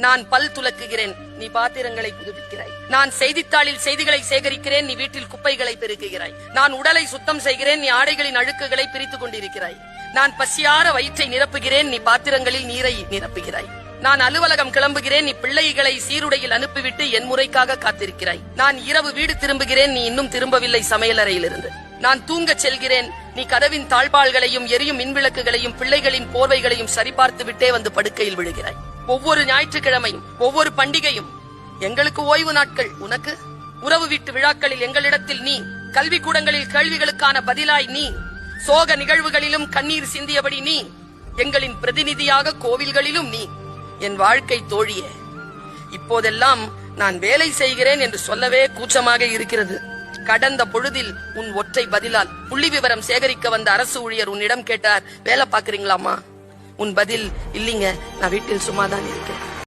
நான் பல் துலக்குகிறேன், நீ பாத்திரங்களை புதுப்பிக்கிறாய். நான் செய்தித்தாளில் செய்திகளை சேகரிக்கிறேன், நீ வீட்டில் குப்பைகளை பெருக்குகிறாய். நான் உடலை சுத்தம் செய்கிறேன், நீ ஆடைகளின் அழுக்குகளை பிரித்துக் கொண்டிருக்கிறாய். நான் பசியார வயிற்றை நிரப்புகிறேன், நீ பாத்திரங்களில் நீரை நிரப்புகிறாய். நான் அலுவலகம் கிளம்புகிறேன், நீ பிள்ளைகளை சீருடையில் அனுப்பிவிட்டு என் முறைக்காக காத்திருக்கிறாய். நான் இரவு வீடு திரும்புகிறேன், நீ இன்னும் திரும்பவில்லை சமையலறையிலிருந்து. நான் தூங்கச் செல்கிறேன், நீ கதவின் தாழ்பாள்களையும் எரியும் மின்விளக்குகளையும் பிள்ளைகளின் போர்வைகளையும் சரிபார்த்து விட்டே வந்து படுக்கையில் விழுகிறாய். ஒவ்வொரு ஞாயிற்றுக்கிழமையும் ஒவ்வொரு பண்டிகையும் எங்களுக்கு ஓய்வு நாட்கள், உனக்கு உறவு வீட்டு விழாக்களில் எங்களிடத்தில் நீ, கல்வி கூடங்களில் கேள்விகளுக்கான பதிலாய் நீ, சோக நிகழ்வுகளிலும் கண்ணீர் சிந்தியபடி நீ, எங்களின் பிரதிநிதியாக கோவில்களிலும் நீ. என் வாழ்க்கை தோழியே, இப்போதெல்லாம் நான் வேலை செய்கிறேன் என்று சொல்லவே கூச்சமாக இருக்கிறது. கடந்த பொழுதில் உன் ஒற்றை பதிலால் புள்ளி விவரம் சேகரிக்க வந்த அரசு ஊழியர் உன்னிடம் கேட்டார், வேலை பாக்குறீங்களாமா? உன் பதில், இல்லீங்க, நான் வீட்டில் சும்மாதான் இருக்கேன்.